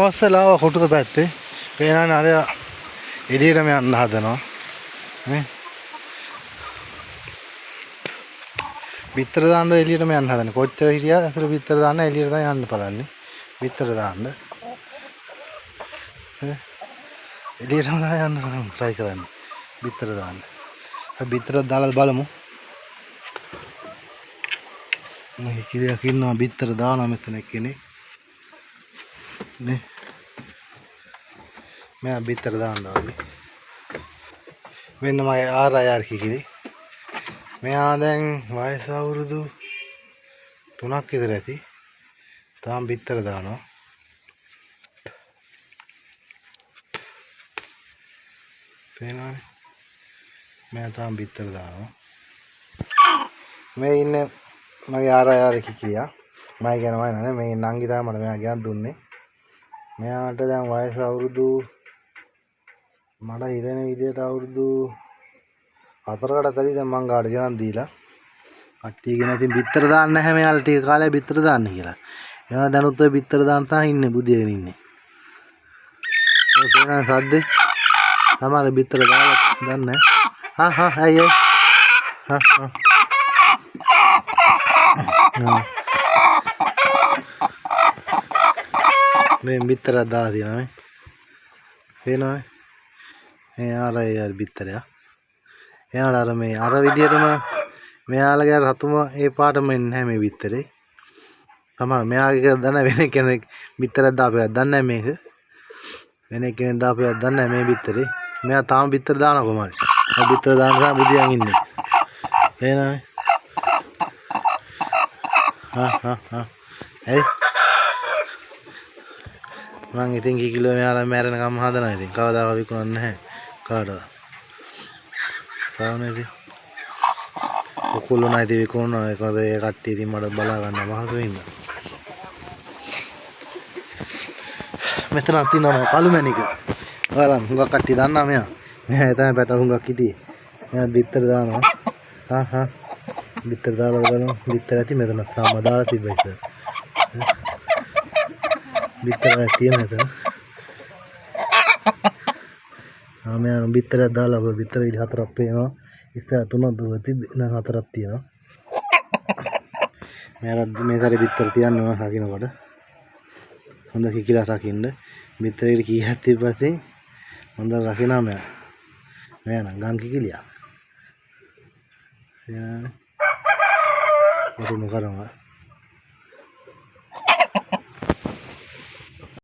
අවස්සලාව කොටුක පැත්තේ පේනවනේ අර එළියටම යන්න හදනවා නේ. බිත්තර දාන්න එළියටම යන්න හදන. කොච්චර හිටියද අතර බිත්තර දාන්න එළියට තමයි යන්න බලන්නේ. බිත්තර දාන්න. එළියටම යන්න try කරන්නේ. බිත්තර දාන්න. අපි බිත්තර දාලා බලමු. මේ කිරියක් ඉන්නවා බිත්තර දානවා මෙතන කෙනෙක්. නේ. මම බිත්තර දාන්නවා වගේ. මෙන්න මම ආරයර් කිරි. මෙයා දැන් වයස අවුරුදු 3ක් විතර ඇති. තාම බිත්තර දානවා. පේනවනේ. මම තාම බිත්තර දානවා. මේ ඉන්නේ මගේ ආරයර් කිරියා. මම කියනවා නෑ මේ නංගි තමයි මට මෙයා ගියන් දුන්නේ. මෙයාට දැන් වයස අවුරුදු මට හිතෙන විදිහට අවුරුදු 4කට ඇතලි දැන් මං ගාඩ ගෙනන් දීලා. කට්ටිය ගෙන ඉතින් බිත්තර දාන්න නැහැ මෙයාලා ටික කාලයක් බිත්තර දාන්න කියලා. එයා දැනුත් ඔය බිත්තර දාන්න තමයි ඉන්නේ බුදියගෙන ඉන්නේ. ඔය පේන සද්දේ තමයි බිත්තර දාලා දන්නේ. අයියෝ. මේ බිත්තර දාලා තියෙනවා මේ. පේනවනේ. එයාලා බිත්තරයා. එයාලා අර මේ අර විදියටම මෙයාලගේ රතුම ඒ පාටම එන්නේ නැහැ මේ බිත්තරේ. තමයි මෙයාගේ දන්න වෙන කෙනෙක් බිත්තරයක් දාපේක් දන්නේ නැහැ මේක. වෙන කෙනෙක් දාපේක් දන්නේ නැහැ මේ බිත්තරේ. මෙයා තාම බිත්තර දාන කොමාරි. මේ බිත්තර දාන තමයි බුදියන් ඉන්නේ. පේනවනේ. ඇයි? මං ඉතින් කිකිලෝ මෙයාලා මැරෙනකම් හදනවා ඉතින්. කවදාවත් විකුණන්නේ නැහැ. කාටවත්. තාවනේ ඉතින්. ඔකුළු නැති විකුණනවා. ඒකද ඒ කට්ටිය ඉතින් මට බලා ගන්න පහසු වෙනවා. මෙතන තියෙනවා කළු මැණික. ඔයාලා හුඟක් කට්ටිය දන්නා මෙයා. මෙයා තමයි පැට හුඟක් හිටියේ. මෙයා බිත්තර දානවා. බිත්තර දාලා බලමු. බිත්තර ඇති මෙතන තාම දාලා තිබ්බා ඉතින්. බිත්තර තියෙන මෙතන. මෙයා බිත්තරයක් දාලා ඔය බිත්තර ඉලි 4ක් පේනවා. ඉතින් 3ක් දුව තිබ්බේ. දැන් 4ක් තියෙනවා. මෙයාලා මේ සැරේ බිත්තර තියන්නවා රකින්නකොට. හොඳ කිකිලා රකින්න. බිත්තර ඉලි කීයක් තිබ්බත් හොඳ රකින්නා මෙයා. මෙයා නම් ගම් කිකිලියා. යා. මොකද කරනවා?